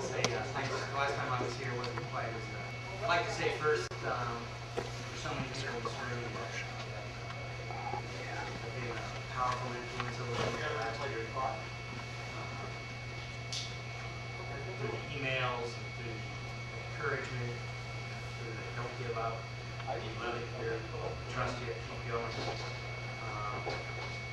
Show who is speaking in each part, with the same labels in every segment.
Speaker 1: say thanks. The last time I was here wasn't quite as. I'd like to say first, there's so many people in this room that have been a powerful influence over the last year. Through the emails, and through the encouragement, through the don't give up, you love it here, trust you, keep going.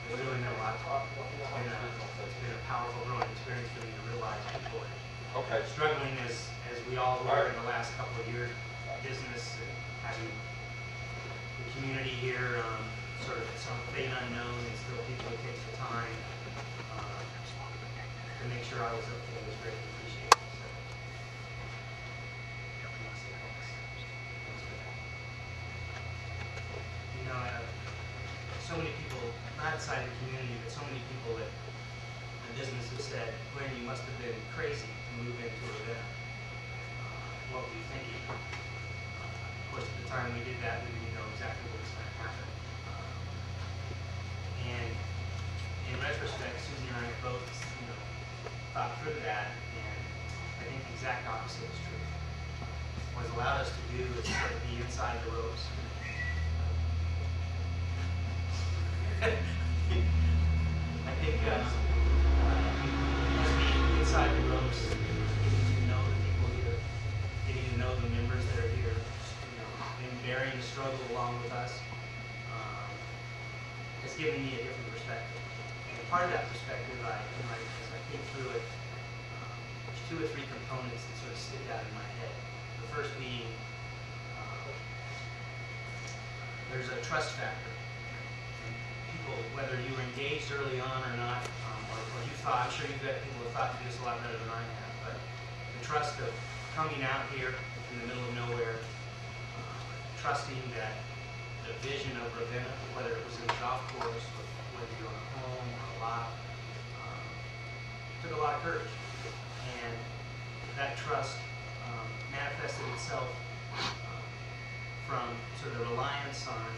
Speaker 1: There's really been a lot. It's been a powerful growing experience for me to realize people are struggling as we all were in the last couple of years, business and having the community here sort of some fate unknown, and still people who take the time to make sure I was okay was greatly appreciated. So, you know, so many people, not outside the community, but so many people that the business have said, Glenn, you must have been crazy to move into Ravenna. What were you thinking? Of course, at the time we did that, we didn't know exactly what was going to happen. And in retrospect, Susie and I both, thought through that, and I think the exact opposite was true. What it's allowed us to do is sort of be inside the ropes. I think must be inside the ropes, getting to know the people here, getting to know the members that are here, and bearing the struggle along with us. It's given me a different perspective. And part of that perspective, as I think through it, there's two or three components that sort of stick out in my head. The first being there's a trust factor. People, whether you were engaged early on or not, or you thought, I'm sure you've got people who thought to do this a lot better than I have, but the trust of coming out here in the middle of nowhere, trusting that the vision of Ravenna, whether it was in the golf course, or whether you're on a home or a lot, took a lot of courage. And that trust manifested itself from sort of the reliance on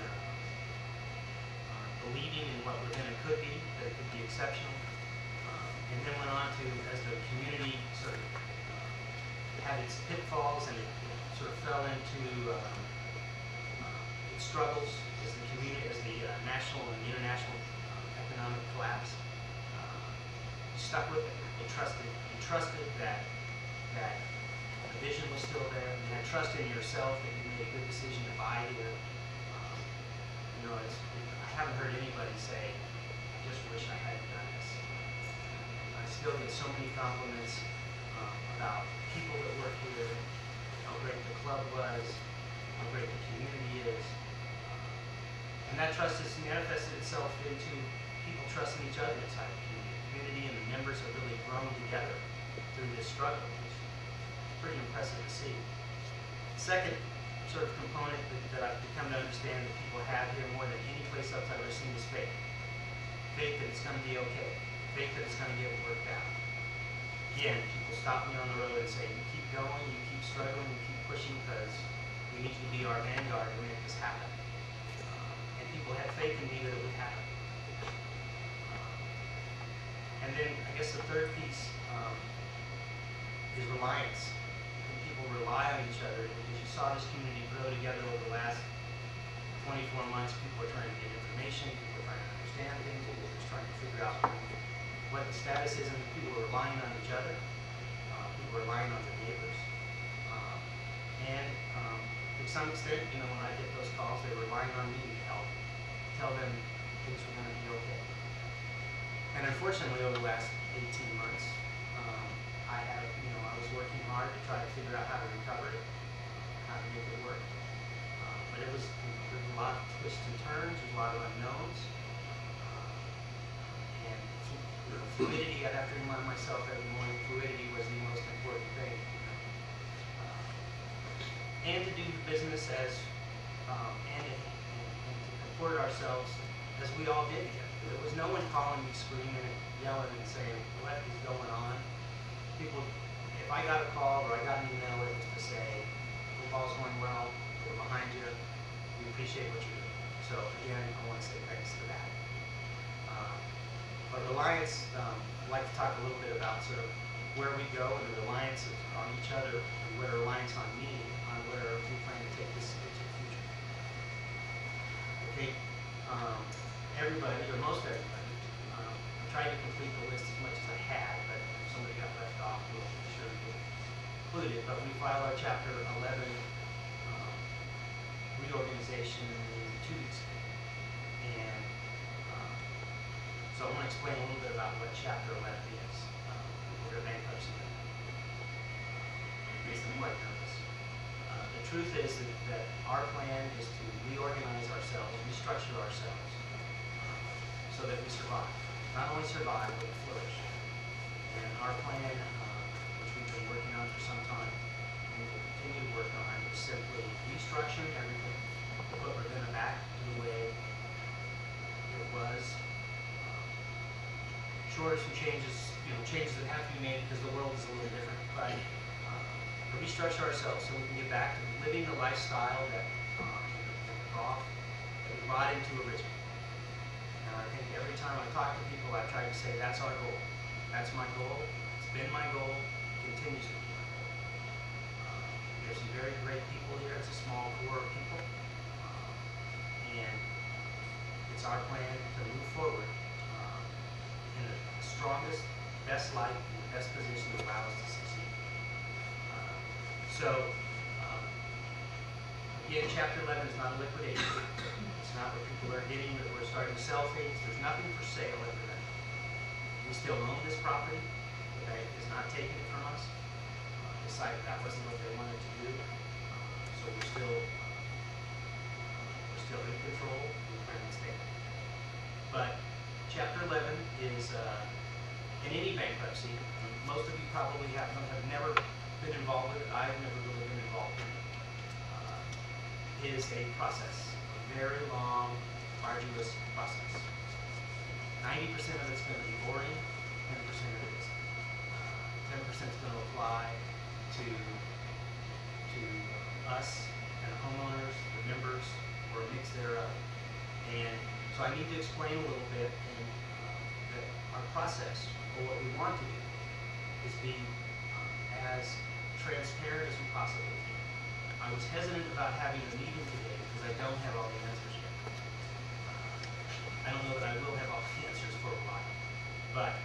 Speaker 1: believing in what Ravenna could be, that it could be exceptional, and then went on to, as the community sort of had its pitfalls and it sort of fell into its struggles as the community, as the national and the international economic collapse. You stuck with it. You trusted that the vision was still there. You had trust in yourself that you made a good decision to buy here. I haven't heard anybody say, I just wish I hadn't done this. I still get so many compliments about people that work here, how great the club was, how great the community is. And that trust has manifested itself into people trusting each other inside the community. The community and the members have really grown together through this struggle, which is pretty impressive to see. Second sort of component that I've become to understand that people have here more than any place else I've ever seen is faith. Faith that it's going to be okay. Faith that it's going to get worked out. Again, people stop me on the road and say, you keep going, you keep struggling, you keep pushing because we need you to be our vanguard to make this happen. And people had faith in me that it would happen. And then I guess the third piece is reliance. People rely on each other because you saw this community grow together over the last 24 months. People are trying to get information, people are trying to understand things, people are just trying to figure out what the status is, and people are relying on each other, people are relying on their neighbors. And to some extent, when I get those calls, they're relying on me to help, tell them things are going to be okay. And unfortunately, over the last 18 months, I was working hard to try to figure out how to recover it, how to make it work. But there's a lot of twists and turns, there's a lot of unknowns. And fluidity, I'd have to remind myself every morning, fluidity was the most important thing. And to do the business and to comport ourselves as we all did together. There was no one calling me, screaming and yelling and saying, what is going on? People, if I got a call or I got an email, it was to say, football's going well, we're behind you, we appreciate what you're doing. So again, I want to say thanks to that. But reliance, I'd like to talk a little bit about sort of where we go and the reliance on each other, and what a reliance on me, on where we plan to take this into the future. Okay, everybody, or most everybody, I tried to complete the list as much as I had, but if somebody got left off, we'll be sure to include it. But we filed our Chapter 11 reorganization 2 weeks ago. And so I want to explain a little bit about what Chapter 11 is. We're a bankruptcy. Makes them quite nervous. The truth is that our plan is to reorganize ourselves, restructure ourselves, so that we survive. Not only survive, but flourish. And our plan, which we've been working on for some time, and we will continue to work on, is simply restructuring everything, put Ravenna back to the way it was. Sure, some changes, changes that have to be made because the world is a little different, but to restructure ourselves so we can get back to living the lifestyle that we brought into originally. And I think every time I talk to people, I've tried to say that's our goal. That's my goal. It's been my goal. It continues to be my goal. There's some very great people here. It's a small core of people. And it's our plan to move forward in the strongest, best light, and the best position to allow us to succeed. Again, Chapter 11 is not a liquidation. It's not what people are getting, that we're starting to sell things. There's nothing for sale at Ravenna. We still own this property. The bank is not taking it from us. Decided that wasn't what they wanted to do. So we're still in control. We're going to stay. But Chapter 11 is, in any bankruptcy, most of you probably have never been involved with it. I've never really been involved in it. Is a process, a very long, arduous process. 90% of it's going to be boring, 10% of it isn't. 10% is going to apply to us and the homeowners, the members, or a mix thereof. And so I need to explain a little bit that our process, or what we want to do, is be as transparent as we possibly can. I was hesitant about having a meeting today because I don't have all the answers yet. I don't know that I will have all the answers for a while, but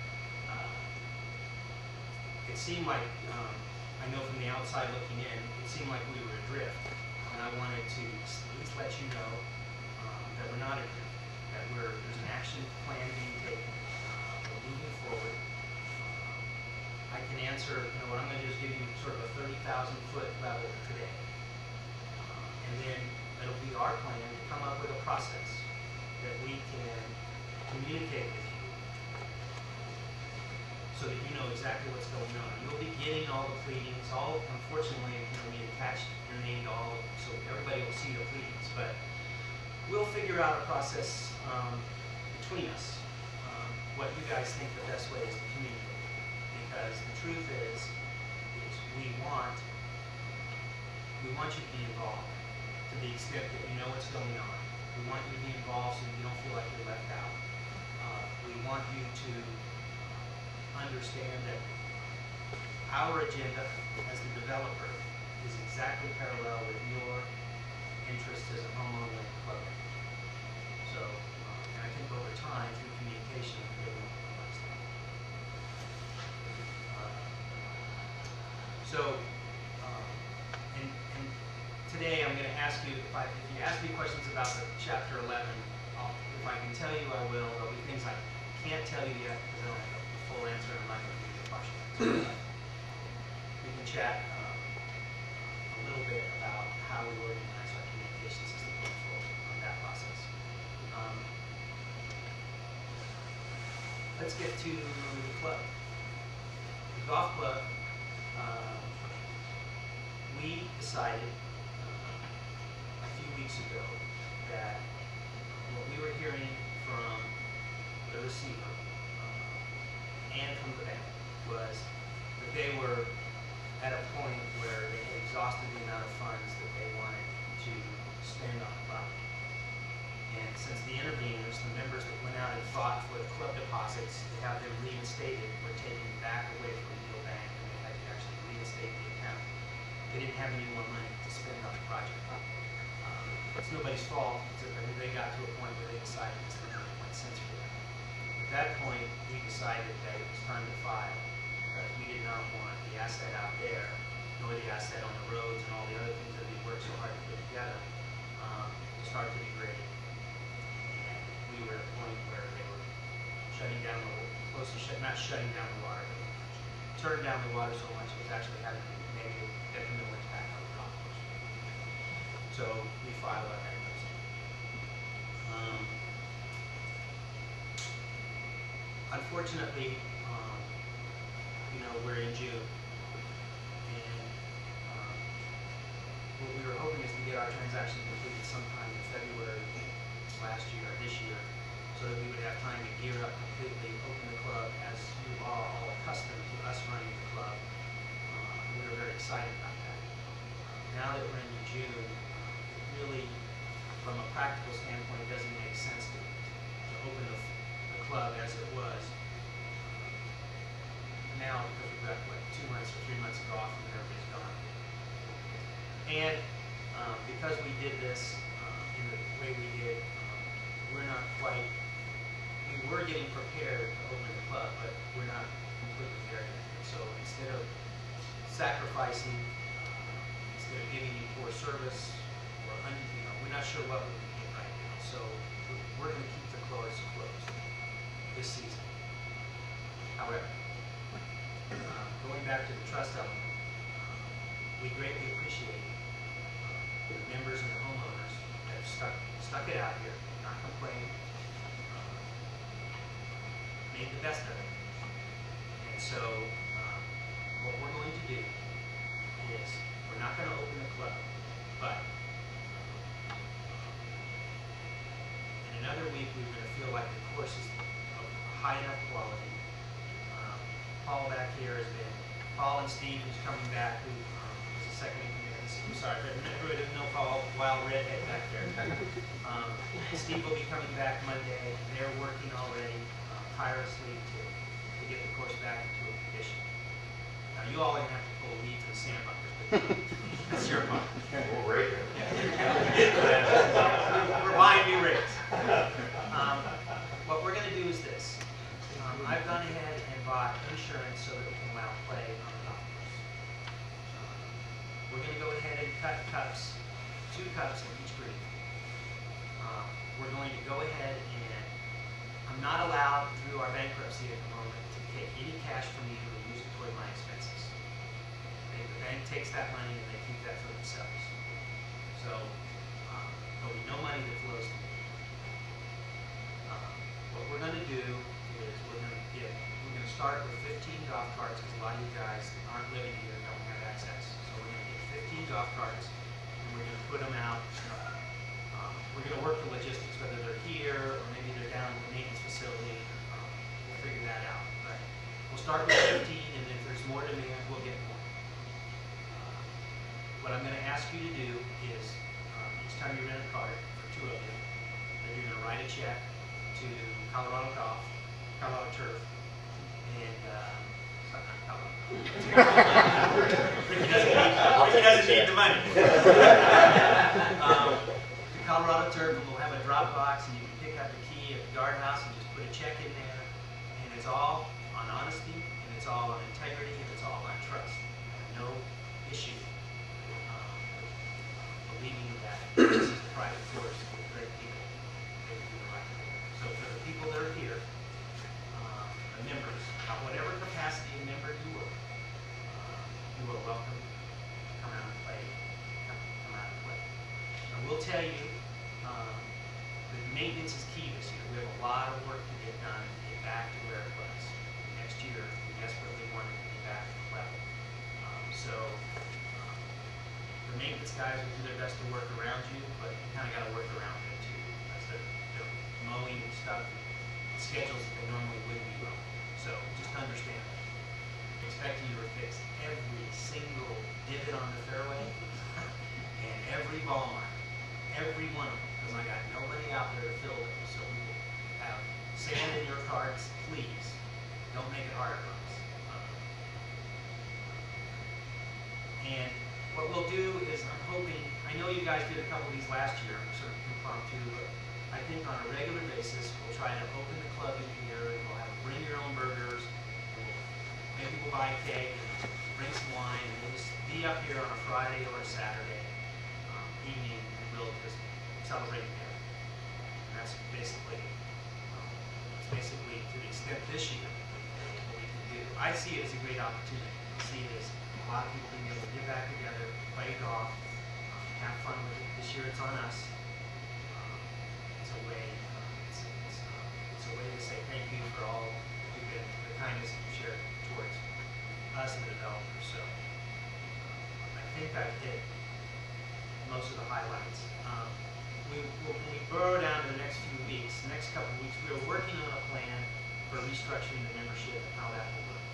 Speaker 1: it seemed like, I know from the outside looking in, it seemed like we were adrift, and I wanted to at least let you know that we're not adrift, that there's an action plan being taken, we're moving forward. I can answer, what I'm going to do is give you sort of a 30,000-foot level today. And then it'll be our plan to come up with a process that we can communicate with you so that you know exactly what's going on. You'll be getting all the pleadings. Unfortunately, we attached your name to all of them, so everybody will see the pleadings. But we'll figure out a process between us, what you guys think the best way is to communicate. Because the truth is we want you to be involved. To the extent that you know what's going on. We want you to be involved so you don't feel like you're left out. We want you to understand that our agenda as the developer is exactly parallel with your interest as a homeowner in the club. So, and I think over time, through communication, we'll be able to realize that. Today I'm going to ask you, if you ask me questions about the Chapter 11, if I can tell you, I will. There'll be things I can't tell you yet because I don't have the full answer and I'm not going to give you a question. We can chat a little bit about how we organize our communication system going forward on that process. Let's get to the club. The golf club, we decided weeks ago that what we were hearing from the receiver and from the bank was that they were at a point where they had exhausted the amount of funds that they wanted to spend on the property. And since the interveners, the members that went out and fought for the club deposits to have them reinstated, were taken back away from the bank save the account. They didn't have any more money to spend on the project. It's nobody's fault. They got to a point where they decided this didn't make much sense for them. At that point, we decided that it was time to file, because we did not want the asset out there, nor the asset on the roads and all the other things that we worked so hard to put together, to start to degrade. And we were at a point where they were shutting down not shutting down the water, but turning down the water so much it was actually having a negative, detrimental impact on the golf course. So we filed our bankruptcy. Unfortunately, we're in June, and what we were hoping is to get our transaction completed sometime in February this year, so that we would have time to gear up completely, open the club as you are all accustomed to us running the club. We were very excited about that. Now that we're into June, it really, from a practical standpoint, it doesn't make sense to open the club as it was. Now, because we've got, 2 months or 3 months off and everybody's gone. And because we did this in the way we did, we were getting prepared to open the club, but we're not completely there yet. So instead of sacrificing, instead of giving you poor service, or we're not sure what we're going to get right now. So we're going to keep the clubs closed this season. However, going back to the trust element, we greatly appreciate the members and the homeowners that have stuck it out here, not complaining, made the best of it. And so what we're going to do is we're not going to open the club, but in another week we're going to feel like the course is of high enough quality. Paul back here has been, Paul and Steve, who's coming back, who is the second in command. I'm sorry, everybody didn't know Paul, wild redhead back there. Steve will be coming back Monday. They're working already tirelessly to get the course back into a condition. Now, you all are going to have to pull a weed to the sandbunkers, but that's your part.
Speaker 2: We'll rate it.
Speaker 1: We're buying new rigs. What we're going to do is this. I've gone ahead and bought insurance so that we can allow play on the golf course. We're going to go ahead and cut cups, 2 cups in each green. We're going to go ahead and I'm not allowed through our bankruptcy at the moment to take any cash from you and use it toward my expenses. The bank takes that money and they keep that for themselves. So there'll be no money that flows to me. What we're going to do is we're going to start with 15 golf carts, because a lot of you guys that aren't living here don't have access. So we're going to get 15 golf carts and we're going to put them out. We're going to work the logistics, whether they're here or maybe they're down at the maintenance facility. We'll figure that out. But we'll start with 15, and if there's more demand, we'll get more. What I'm going to ask you to do is, each time you rent a cart, for 2 of you, that you're going to write a check to Colorado Turf, and Ricky doesn't need the money. To Colorado Turf, and we'll have a drop box, and you can pick up the key at the guardhouse and just put a check in there, and it's all on honesty, and it's all on integrity, and it's all on trust. I have no issue believing that this is a private course with great people. They do the right thing. So for the people that are here, the members, whatever capacity of member you are welcome to come out and play. Come out and play. I will tell you, the maintenance is key this year. We have a lot of work to get done to get back to where it was. Next year, we desperately want it to be back to the level. The maintenance guys will do their best to work around you, but you kind of got to work around it too. As they're mowing and stuff, schedules that they normally wouldn't be mowing. So just understand that. Expecting you to fix every single divot on the fairway and every ball mark, every one of them, because I got nobody out there to fill them. So we will have sand in your carts, please. Don't make it harder for us. And what we'll do is, I'm hoping, I know you guys did a couple of these last year, sort of impromptu, but I think on a regular basis, we'll try to open the club in here, and we'll have bring your own burgers, maybe we'll buy a cake, and bring some wine, and we'll just be up here on a Friday or a Saturday evening, and we'll just celebrate together. And that's basically, to the extent this year, what we can do. I see it as a great opportunity. I see it as a lot of people being able to get back together, play golf, have fun with it. This year it's on us. It's a way, it's a way to say thank you for all the kindness you shared towards us and the developers. So I think I've hit most of the highlights. When we burrow down to the next few weeks, the next couple of weeks, we are working on a plan for restructuring the membership and how that will work.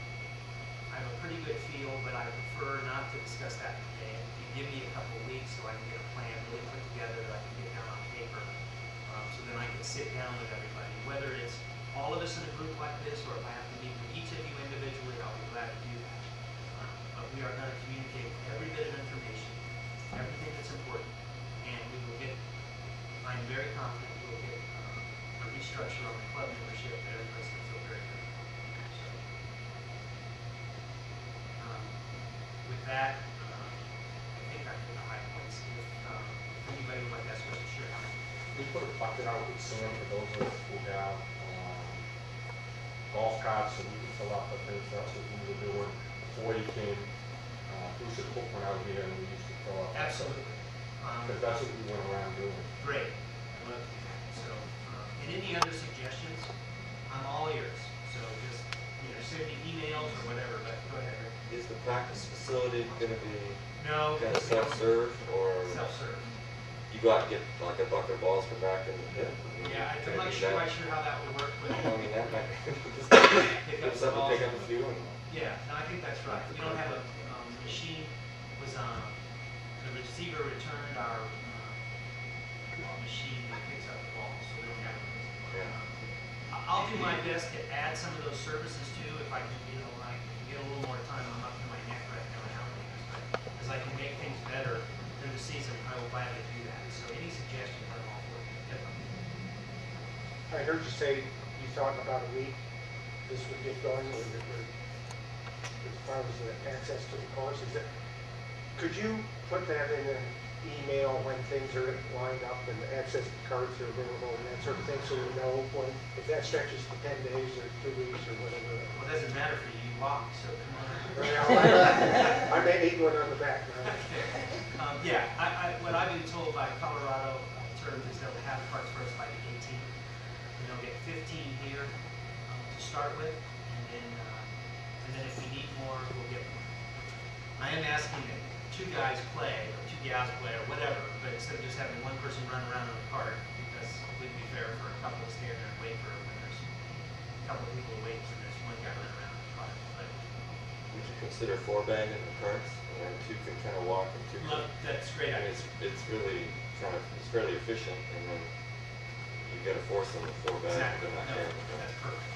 Speaker 1: I have a pretty good feel, but I prefer not to discuss that today. You give me a couple of weeks so I can get a plan really put together that I can get down on paper. So then I can sit down with everybody. Whether it's all of us in a group like this or if I have to meet with each of you individually, I'll be glad to do that. But we are going to communicate every bit of information, everything that's important, and we will get, I'm very confident we'll get a restructure on the club membership that everybody's going to feel very good about. So, with that, I think I hit the high points. If anybody would like to ask questions, sure.
Speaker 2: We put a bucket out with sand for those of us who have golf carts, so we can fill out the things. That's what we were doing before you came. We should put one out here and we used to fill out.
Speaker 1: Absolutely.
Speaker 2: Because that's what we went around doing.
Speaker 1: Great. I love to do that. So, and any other suggestions, I'm all ears. So just send me emails or whatever. But go ahead, Rick.
Speaker 3: Is the practice facility going to be
Speaker 1: No.
Speaker 3: kind of self-serve, or
Speaker 1: Self-serve.
Speaker 3: you go out and get like a bucket of balls from back in the pit?
Speaker 1: Yeah, I'm not quite sure how that would work. But
Speaker 3: I mean, that might just
Speaker 1: pick
Speaker 3: get
Speaker 1: up
Speaker 3: something,
Speaker 1: balls.
Speaker 3: pick up a few. And
Speaker 1: Yeah, no, I think that's right. We don't have a machine. Was the receiver returned our machine that picks up the ball, so we don't have it.
Speaker 3: Yeah.
Speaker 1: I'll do my best to add some of those services too, if I can, I can get a little more time. I'm up to my neck right now in how many, but as I can make things better through the season, I will gladly do that. So any suggestions, I'm all for it.
Speaker 4: I heard you say you thought in about a week this would get going, as far as the access to the course. Could you put that in an email when things are lined up and the access to cards are available and that sort of thing, so we know when, if that stretches to 10 days or 2 weeks or whatever?
Speaker 1: Well, it doesn't matter for you, you walk, so come on.
Speaker 4: I may need one on the back.
Speaker 1: Yeah, what I've been told by Colorado terms is they'll have cards for us by the 18th. And they'll get 15 here to start with, and then if we need more, we'll get more. I am asking that 2 guys play, or 2 gals play, or whatever, but instead of just having one person run around on the cart, because it wouldn't be fair for a couple to stand there and wait for when there's a couple of people to wait, so there's one guy running around on the cart. But
Speaker 3: would you consider 4-bag in the carts, and then 2 can kind of walk and 2 can?
Speaker 1: That's a great
Speaker 3: I
Speaker 1: idea.
Speaker 3: mean, it's really it's fairly efficient, and then you got to force them with 4-bag.
Speaker 1: Exactly.
Speaker 3: They're not
Speaker 1: No,
Speaker 3: carrying them.
Speaker 1: that's perfect.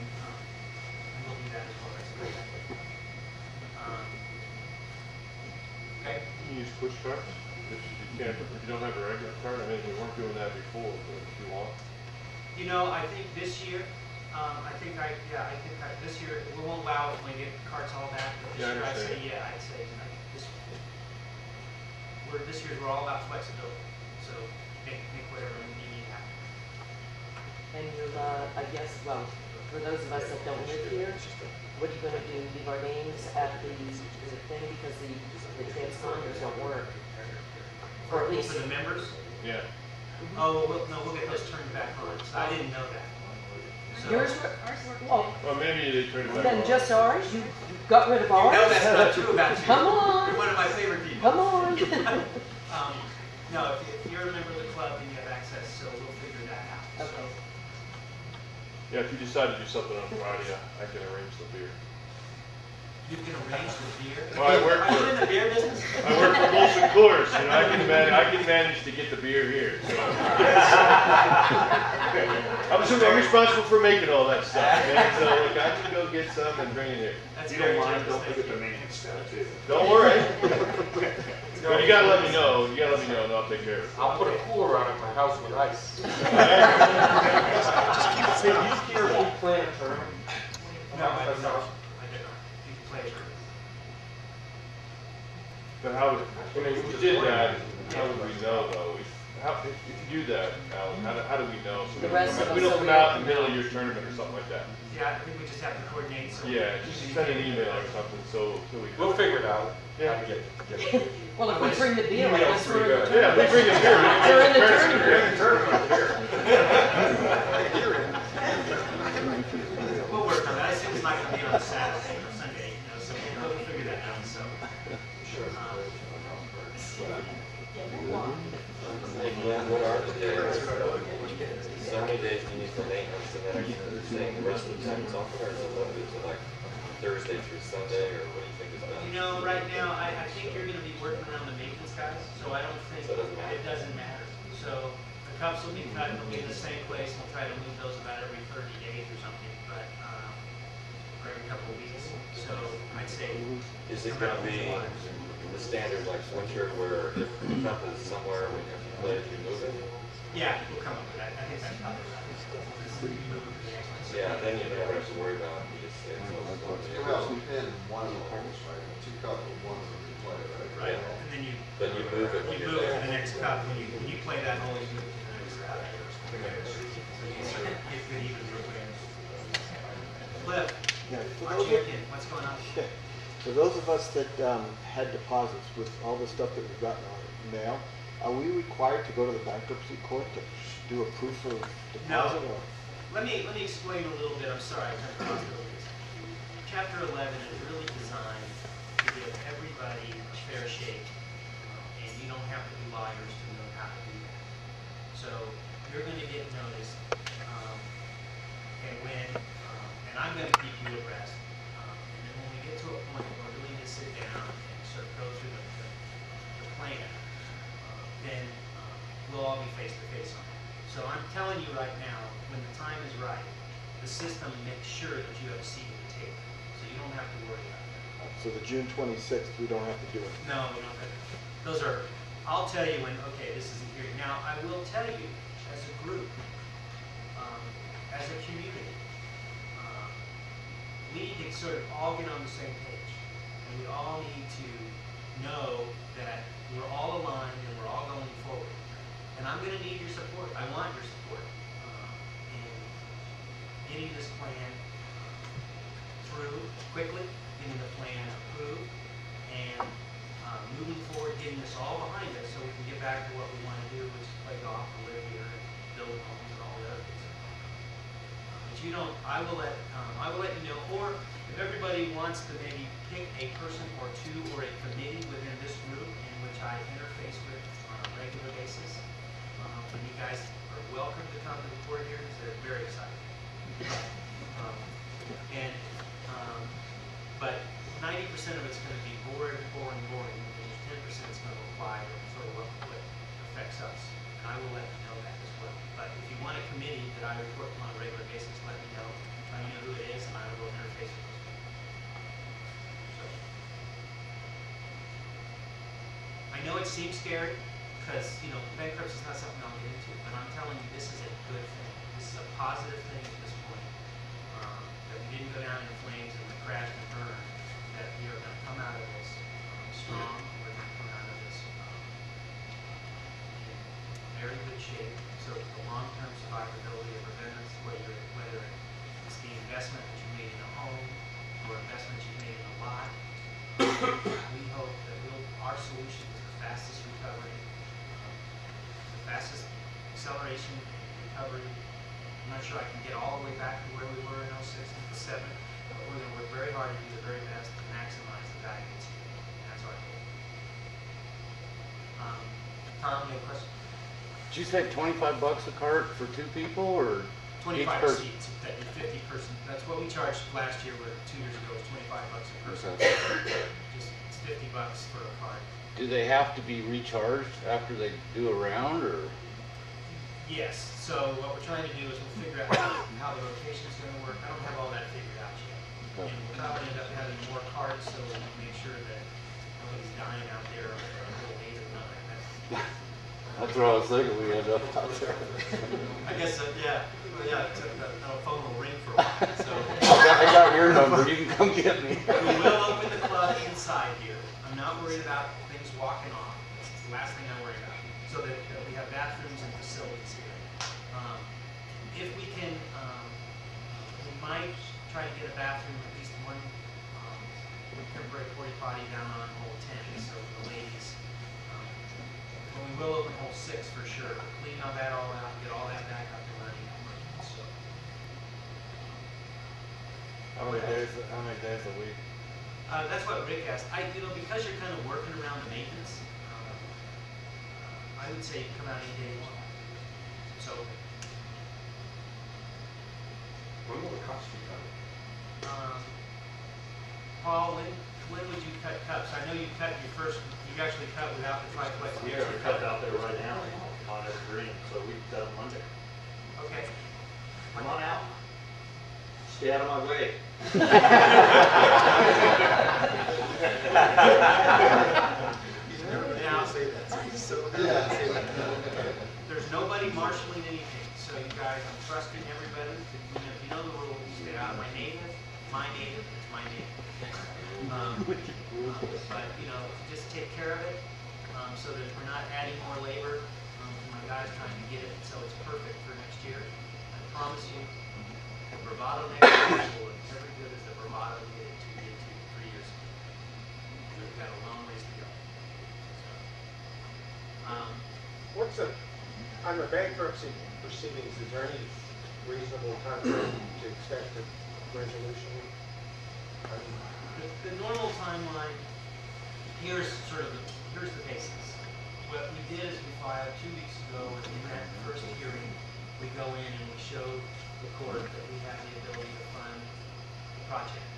Speaker 1: And we'll do that as well. That's a great idea. Okay.
Speaker 5: You use push carts if you don't have a regular cart. I mean, we weren't doing that before, but if you want.
Speaker 1: I think this year, this year, we won't allow it when we get carts all back, but this year I'd say this year we're all about flexibility. So make whatever you need happen.
Speaker 6: And you'll, I guess, well, for those of us that don't live here, what are you going to do? Leave our names at the thing because the transponders don't work? Or at least
Speaker 1: for the members?
Speaker 5: Yeah.
Speaker 1: Oh, we'll get those turned back on. So I didn't know that. So,
Speaker 6: yours. Oh,
Speaker 5: Well, maybe they turn it back
Speaker 6: then
Speaker 5: on.
Speaker 6: just ours. You got rid of ours.
Speaker 1: no, that's not true about you.
Speaker 6: Come on.
Speaker 1: You're one of my favorite people.
Speaker 6: Come on.
Speaker 1: No, if you're a member of the club, then you have access, so we'll figure that out.
Speaker 6: Okay.
Speaker 5: Yeah, if you decide to do something on Friday, I can arrange the beer.
Speaker 1: You can arrange the beer.
Speaker 5: Well, I work
Speaker 1: Are you
Speaker 5: for-
Speaker 1: in the beer business?
Speaker 5: I work for Molson Coors, you know, I can manage to get the beer here, so. I'm responsible for making all that stuff, man, so look, I can go get some and bring it here.
Speaker 1: That's
Speaker 7: You
Speaker 1: very
Speaker 7: don't mind,
Speaker 1: generous,
Speaker 7: don't
Speaker 1: thank
Speaker 7: forget
Speaker 1: you.
Speaker 7: the maintenance stuff too.
Speaker 5: Don't worry. But you gotta let me know, and I'll take care of it.
Speaker 2: I'll put a cooler on at my house with ice. Hey, do you care if we play a tournament?
Speaker 1: No, I did not. You can play a tournament.
Speaker 5: But how, if we did that, how would we know though? If you do that, Alan, how do we know? So
Speaker 6: The rest of
Speaker 5: we
Speaker 6: us
Speaker 5: don't
Speaker 6: will
Speaker 5: come out in
Speaker 6: know.
Speaker 5: the middle of your tournament or something like that.
Speaker 1: Yeah, I think we just have to coordinate. So
Speaker 5: Yeah, just send an email or something, so we.
Speaker 2: We'll figure it out.
Speaker 5: Yeah.
Speaker 2: How to get it.
Speaker 6: Well, if we bring the beer, I
Speaker 2: Email's
Speaker 6: guess we're in
Speaker 2: pretty
Speaker 6: the
Speaker 2: good.
Speaker 5: Yeah, we bring it here.
Speaker 6: We're in the
Speaker 5: Tournament.
Speaker 1: we'll work on that. I assume it's not going to be on a Saturday or Sunday, you know, so we'll figure that out. So.
Speaker 3: Hey Glenn, what are the days? So many days do you need for maintenance and then are you saying the rest of the time is off, or is it limited to like Thursday through Sunday, or what do you think is best?
Speaker 1: You know, right now, I think you're going to be working around the maintenance guys, so I don't think
Speaker 3: So it doesn't matter.
Speaker 1: it doesn't matter. So the cups will be cut, they'll be in the same place, we'll try to move those about every 30 days or something, but, or every couple of weeks. So I'd say.
Speaker 3: Is it gonna be the standard like winter where if the cup is somewhere, when you play it, you move it?
Speaker 1: Yeah, we'll come up with that. I think that's probably right.
Speaker 3: Yeah, then you never have to worry about it, you just say it's all.
Speaker 8: Well, in one of the holes, right, two cup of one of them you play, right?
Speaker 1: Right, and then you.
Speaker 3: But you move it when
Speaker 1: You
Speaker 3: you're
Speaker 1: move it to
Speaker 3: there.
Speaker 1: the next cup, when you play that hole, you move it to the next cup. So you sort of get good even real quick. Cliff,
Speaker 9: Yeah, for
Speaker 1: our
Speaker 9: those,
Speaker 1: champion, what's going on?
Speaker 9: for those of us that had deposits with all the stuff that we've gotten on mail, are we required to go to the bankruptcy court to do a proof of deposit?
Speaker 1: No.
Speaker 9: Or?
Speaker 1: Let me explain a little bit. I'm sorry, I kind of crossed over this. Chapter 11 is really designed to give everybody a fair shake, and you don't have to be lawyers to know how to do that. So you're going to get notice, and when, and I'm going to keep you abreast. And then when we get to a point where we really need to sit down and sort of go through the plan, then we'll all be face to face on it. So I'm telling you right now, when the time is right, the system makes sure that you have a seat at the table, so you don't have to worry about that.
Speaker 9: So the June 26th, we don't have to do it.
Speaker 1: No, we don't have to. Those are, I'll tell you when, okay, this isn't here. Now, I will tell you, as a group, as a community, we need to sort of all get on the same page. And we all need to know that we're all aligned and we're all going forward. And I'm going to need your support. I want your support in getting this plan through quickly, getting the plan approved, and moving forward, getting this all behind us so we can get back to what we want to do, which is play golf and live here and build homes and all the other things. But you don't. I will let you know. Or if everybody wants to maybe pick a person or two or a committee within this group in which I interface with on a regular basis. And you guys are welcome to come to the board hearings. They're very exciting. But 90% of it's going to be boring. And 10% is going to apply to sort of what affects us. And I will let you know that as well. But if you want a committee that I report to on a regular basis, let me know. Let me know who it is, and I will interface with those people. So, I know it seems scary, because, bankruptcy is not something I'll get into, but I'm telling you, this is a good thing. This is a positive thing at this point. That we didn't go down in flames and we crashed and burned. That we are going to come out of this strong. We're going to come out of this in very good shape. So the long-term survivability of Ravenna, whether it's the investment that you made in a home or investment you made in a lot, we hope that our solution is the fastest recovery, the fastest acceleration and recovery. I'm not sure I can get all the way back to where we were in 06 and 07, but we're going to work very hard to do the very best to maximize the value that's here. And that's our goal. Tom, you have a question?
Speaker 7: Did you say $25 a cart for two people, or?
Speaker 1: 25
Speaker 5: person.
Speaker 1: seats, that 50 person, that's what we charged last year, or 2 years ago, was $25 a person. Just, it's $50 for a card.
Speaker 7: Do they have to be recharged after they do a round, or?
Speaker 1: Yes, so what we're trying to do is we'll figure out how the rotation's gonna work. I don't have all that figured out yet. And we'll probably end up having more cards, so we can make sure that nobody's dying out there on a little 8 or 9.
Speaker 7: That's what I was thinking, we end up out there.
Speaker 1: I guess, yeah, well, yeah, except that phone will ring for a while, so.
Speaker 7: I got your number, you can come get me.
Speaker 1: We will open the club inside here. I'm not worried about things walking off. It's the last thing I worry about. So that we have bathrooms and facilities here. If we can, we might try to get a bathroom, at least one temporary porta potty down on hole 10, so for the ladies. But we will open hole 6 for sure. Clean all that all out, get all that back up and running. So.
Speaker 5: How many days a week?
Speaker 1: That's what Rick asked. Because you're kind of working around the maintenance, I would say you come out any day you want. So,
Speaker 2: When will the cups be done?
Speaker 1: Paul, when would you cut cups? I know you actually cut without the triplex.
Speaker 10: We are cut out there right now on every green, so we cut on Monday.
Speaker 1: Okay. Come on out.
Speaker 10: Stay out of my way.
Speaker 1: Now, there's nobody marshaling anything, so you guys, I'm trusting everybody. If you know the rules, get out of my native, it's my native. But, just take care of it, so that we're not adding more labor. My guys trying to get it so it's perfect for next year. I promise you, the bravado next year will look every good as the bravado we did 3 years ago. We've got a long ways to go.
Speaker 4: What's on the bankruptcy proceedings, is there any reasonable time frame to expect a resolution?
Speaker 1: The normal timeline, here's the basics. What we did is we filed 2 weeks ago, and in that first hearing, we go in and we show the court that we have the ability to fund the project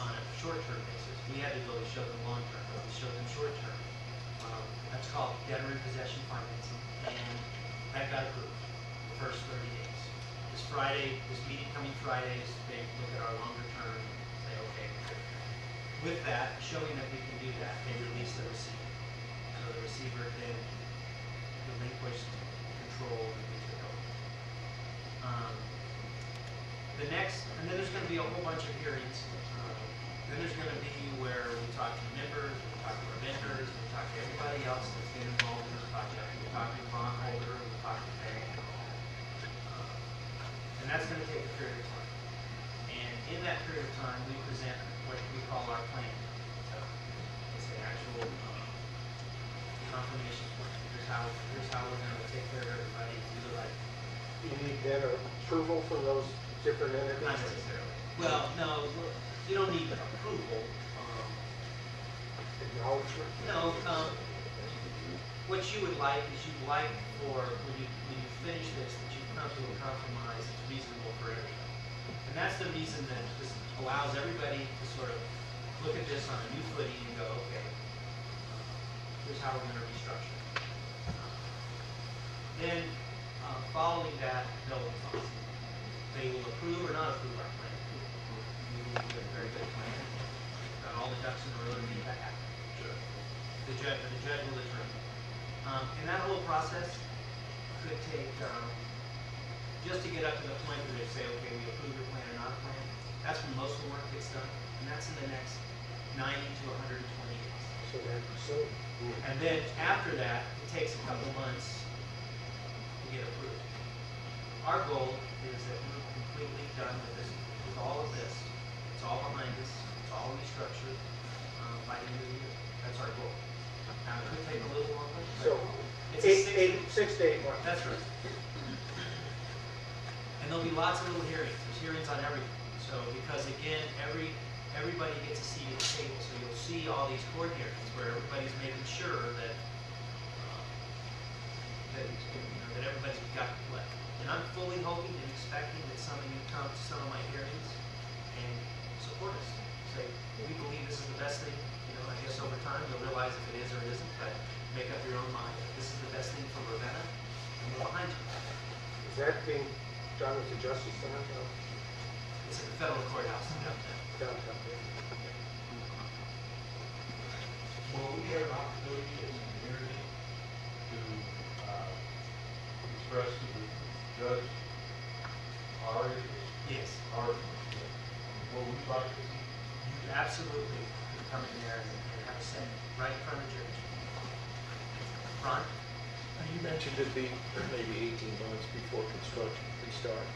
Speaker 1: on a short-term basis. We had the ability to show them long-term, but we showed them short-term. That's called debtor in possession financing, and that got approved the first 30 days. This meeting coming Fridays, they look at our longer term, say, okay. With that, showing that we can do that, they release the receiver. So the receiver then relinquished control and we took over. And then there's going to be a whole bunch of hearings. Then there's going to be where we talk to members, we talk to our vendors, we talk to everybody else that's been involved in this project. We talk to the bondholder, we talk to the bank, and all that. And that's going to take a period of time. And in that period of time, we present what we call our plan. So it's an actual confirmation plan. Here's how we're going to take care of everybody and do the right thing.
Speaker 4: You need then approval from those different entities?
Speaker 1: Not necessarily. Well, no, you don't need approval.
Speaker 4: Acknowledgement?
Speaker 1: No, what you would like is you'd like for, when you finish this, that you come to a compromise that's reasonable for everybody. And that's the reason that this allows everybody to sort of look at this on a new footing and go, okay, here's how we're going to restructure. Then, following that, they will approve or not approve our plan. We will do a very good plan. Got all the ducks in a row to make that happen. The judge will determine. And that whole process could take, just to get up to the point where they say, okay, we approve your plan or not a plan, that's when most of the work gets done. And that's in the next 90 to 120 days.
Speaker 4: So they're soon.
Speaker 1: And then after that, it takes a couple months to get approved. Our goal is that we're completely done with this, with all of this. It's all behind us. It's all restructured by the end of the year. That's our goal. Now, it could take a little longer.
Speaker 4: So,
Speaker 1: It's a
Speaker 4: 6 to 8 months.
Speaker 1: That's right. And there'll be lots of little hearings. There's hearings on everything. So, because again, everybody gets a seat at the table. So you'll see all these court hearings where everybody's making sure that that everybody's got to play. And I'm fully hoping and expecting
Speaker 4: at the Justice Center? No?
Speaker 1: It's at the federal courthouse in downtown.
Speaker 4: Downtown.
Speaker 5: Will we have an opportunity as a community to express to the judge our issues?
Speaker 1: Yes,
Speaker 5: Our, what we'd like to see?
Speaker 1: you absolutely can come in there and have a say, right in front of the judge. Ron?
Speaker 9: You mentioned it being maybe 18 months before construction can start.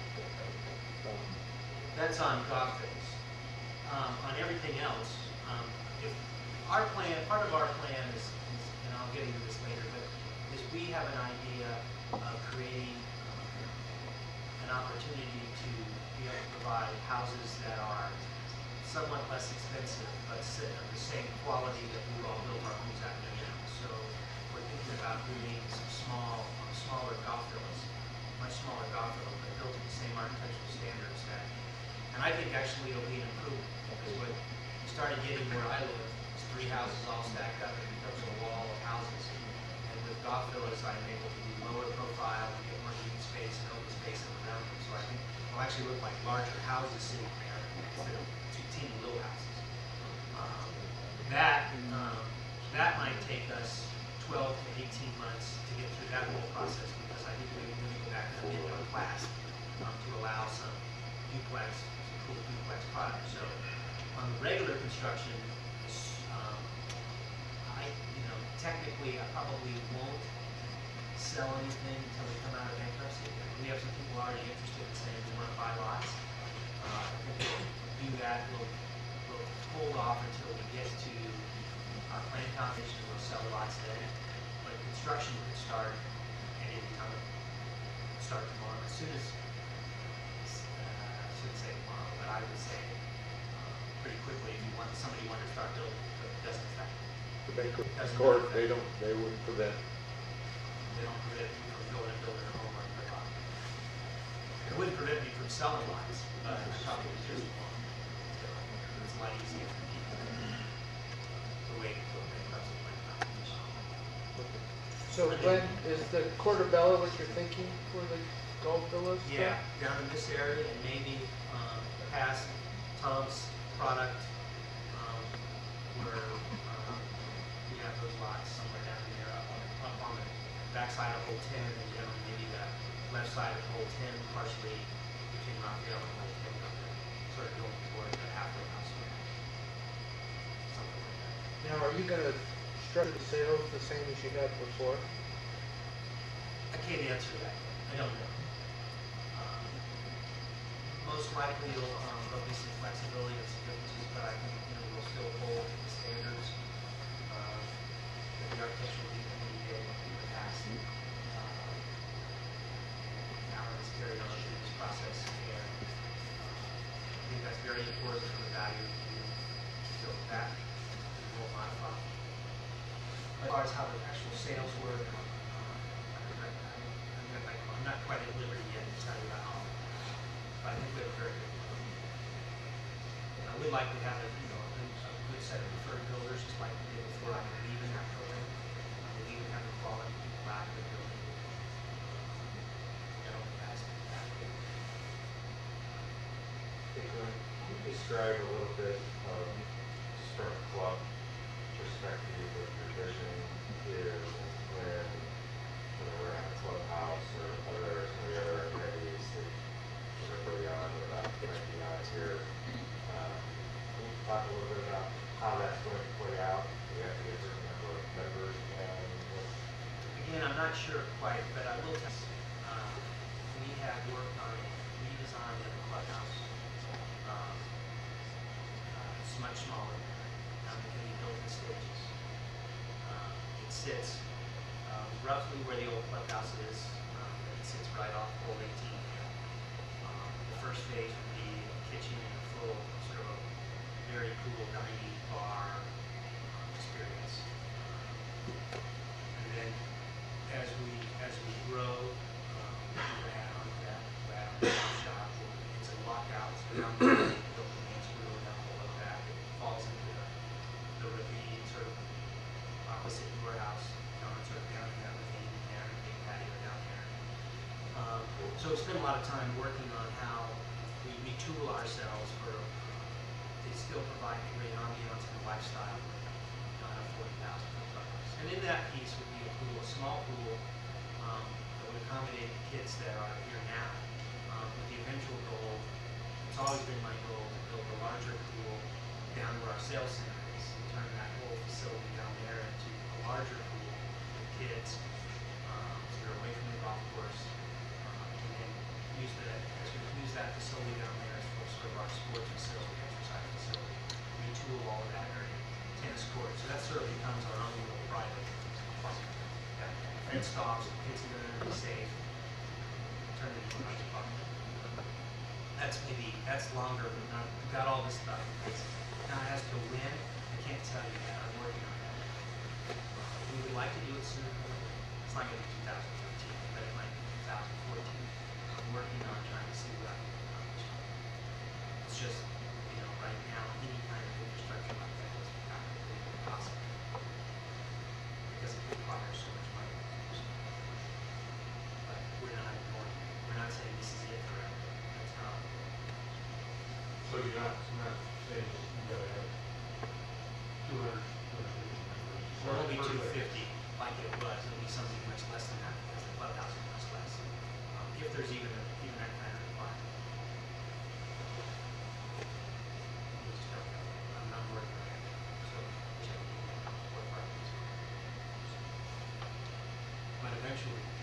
Speaker 1: That's on golf days. On everything else, if our plan, part of our plan is, and I'll get into this later, but is we have an idea of creating an opportunity to be able to provide houses that are somewhat less expensive, but of the same quality that we all built our homes after now. So we're thinking about doing some smaller golf villas, much smaller golf villas, but built to the same architectural standards that. And I think actually it'll be an improvement, because what we started getting where I live is 3 houses all stacked up, and it becomes a wall of houses. And with golf villas, I'm able to do lower profile and get more green space and open space around them. So I think it'll actually look like larger houses sitting there instead of 2 teeny little houses. That might take us 12 to 18 months to get through that whole process, because I think we need to go back to the video class to allow some cool duplex products. So on the regular construction, technically I probably won't sell anything until we come out of bankruptcy. We have some people already interested in saying we want to buy lots. If we do that, we'll hold off until we get to our plan competition. We'll sell lots then. But construction could start at any time. Start tomorrow. As soon as I shouldn't say tomorrow, but I would say pretty quickly if you want somebody wanted to start building, but it doesn't affect.
Speaker 9: The bankruptcy court, they wouldn't prevent.
Speaker 1: They don't prevent me from going and building a home on my lot. It wouldn't prevent me from selling lots, but I probably would just want. It's a lot easier for me to wait until bankruptcy plan competition.
Speaker 11: So Glenn, is the Portobello what you're thinking for the golf villas?
Speaker 1: Yeah, down in this area and maybe past Tom's product where we have those lots somewhere down there up on the backside of hole 10 and down maybe the left side of hole 10, partially between Rockdale and hole 10 up there, sort of going toward the halfway house. Something like that.
Speaker 11: Now, are you gonna structure the sales the same as you had before?
Speaker 1: I can't answer that. I don't know. Most likely there'll be some flexibility and some differences, but I think we'll still hold to the standards that the architectural committee did in the past. Alan has carried on through this process, and I think that's very important for the value of the community. So that we will modify. As far as how the actual sales work, I'm not quite at liberty yet to tell you about all of that. But I think we have a very good plan. And I would like to have a good set of preferred builders, just like we did before. I believe in that program. I believe in having quality people out there building.
Speaker 3: Can you describe a little bit of, just from a club perspective, what your vision is when we're at a clubhouse or other activities that are going on without might be out here? Can you talk a little bit about how that's going to play out? Do we have to get a certain number of members?
Speaker 1: Again, I'm not sure quite, but I will tell you, we have worked on a redesign of the clubhouse. It's much smaller. It can be built in stages. It sits roughly where the old clubhouse is. It sits right off Old 18. The first phase would be a kitchen and a full sort of a very cool dining bar experience. And then as we grow, we'll add on to that. We'll add on to the shop. It's a lockout. So now we built the main screw and that whole of that. It falls into the ravine sort of opposite your house. Sort of down in that ravine there, big patio down there. So we spent a lot of time working on ourselves for, to still provide a great ambiance and lifestyle on a 40,000-foot clubhouse. And in that piece would be a pool, a small pool, that would accommodate the kids that are here now. With the eventual goal, it's always been my goal to build a larger pool down where our sales center is, and turn that whole facility down there into a larger pool for kids, so they're away from the golf course, and then use that facility down there as sort of our sports facility, exercise facility, retool all of that area, tennis court, so that sort of becomes our own little private fenced off, so kids are going to be safe, turn it into a nice park. That's longer, but not, we've got all this stuff. Now as to when, I can't tell you that, I'm working on that. We would like to do it sooner. It's not going to be 2013, but it might be 2014. I'm working on trying to see what I can accomplish. It's just, right now, any kind of infrastructure like that is practically impossible. Because it requires so much money. But we're not saying this is it forever. It's not.
Speaker 2: So you're not saying you gotta have 200, 250 members?
Speaker 1: Well, it'll be 250 like it was. It'll be something much less than that because the clubhouse is much less. If there's even that kind of requirement. We just don't know. I'm not working on it. So check the email or apartments. But eventually we'll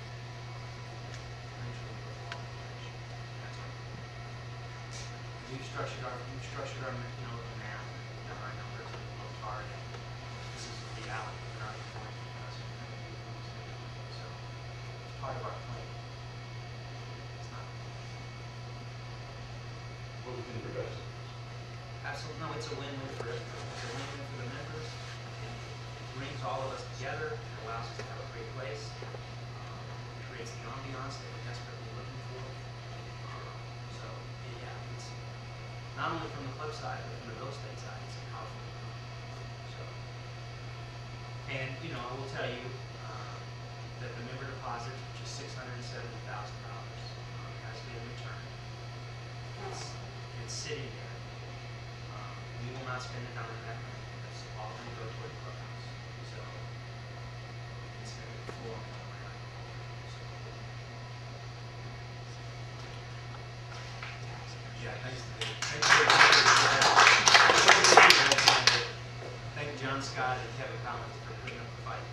Speaker 1: all finish. That's our goal. We've structured our the map, our numbers, and we worked hard, and this is the reality. We're not even going to us. So it's part of our plan. It's not.
Speaker 2: What do you think your best is?
Speaker 1: Absolutely, no, it's a win-win for everyone. It's a win-win for the members. It brings all of us together. It allows us to have a great place. It creates the ambiance that we're desperately looking for. So, yeah, it's not only from the club side, but from the real estate side, it's a powerful thing. So, and, I will tell you that the member deposit, which is $670,000, has been returned. It's sitting there. We will not spend it on that money. That's all going to go toward the clubhouse. So it's going to be full on that money. So, yeah, thanks to thank John Scott and Kevin Collins for putting up the fight.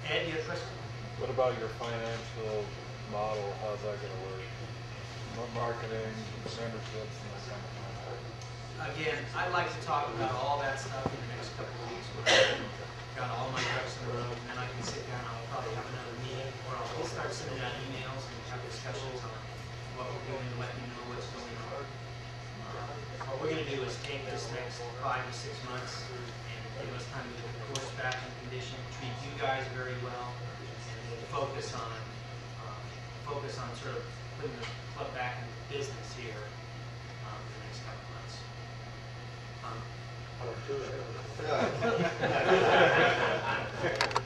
Speaker 1: Ed, you have a question?
Speaker 5: What about your financial model? How's that gonna work? Marketing, memberships, and that kind of thing.
Speaker 1: Again, I'd like to talk about all that stuff in the next couple of weeks when I've got all my ducks in a row, and then I can sit down, I'll probably have another meeting, or I'll start sending out emails and have discussions on what we're doing, let me know what's going on. What we're going to do is take this next 5 to 6 months and give us time to get the course back in condition, treat you guys very well, and then focus on sort of putting the club back into business here in the next couple of months.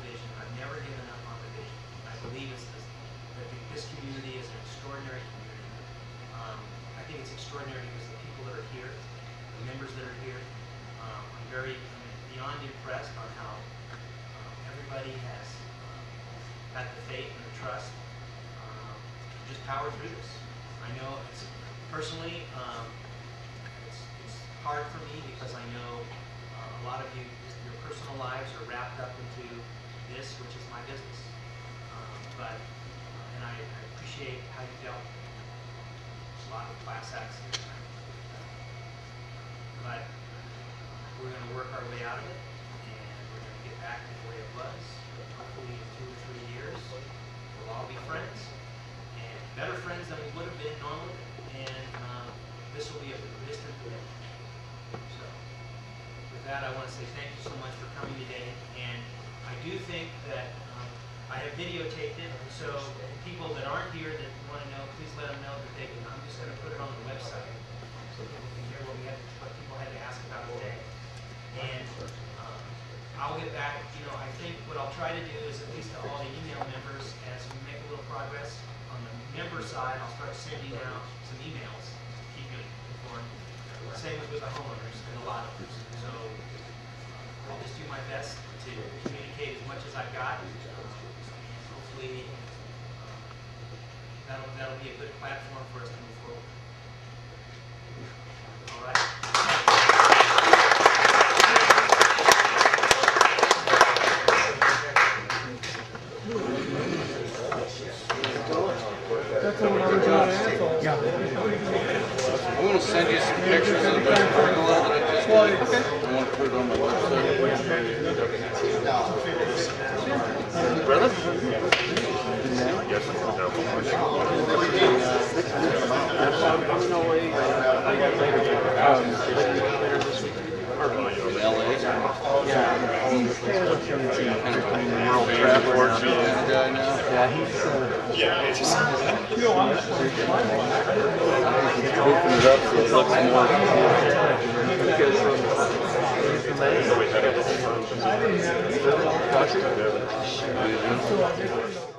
Speaker 1: Vision. I've never given up on the vision. I believe that this community is an extraordinary community. I think it's extraordinary because the people that are here, the members that are here, I'm beyond impressed on how everybody has had the faith and the trust to just power through this. I know it's personally, it's hard for me because I know a lot of you, your personal lives are wrapped up into this, which is my business. And I appreciate how you dealt with it. There's a lot of class acts here tonight. But we're going to work our way out of it, and we're going to get back to the way it was. Hopefully in 2 or 3 years, we'll all be friends, and better friends than we would have been normally, and this will be a distant commitment. So, with that, I want to say thank you so much for coming today, and I do think that I have videotaped it, so people that aren't here that want to know, please let them know that they can. I'm just going to put it on the website so people can hear what people had to ask about today. And I'll get back. I think what I'll try to do is at least to all the email members, as we make a little progress on the member side, I'll start sending out with the homeowners and the lot owners. So I'll just do my best to communicate as much as I've got. Hopefully, that'll be a good platform for us to move forward. All right.
Speaker 7: I'm gonna send you some pictures of the best parking lot that I just did. I want to put it on my website. In LA? Yeah. Kind of rural traveler kind of guy now. Open it up so it looks more.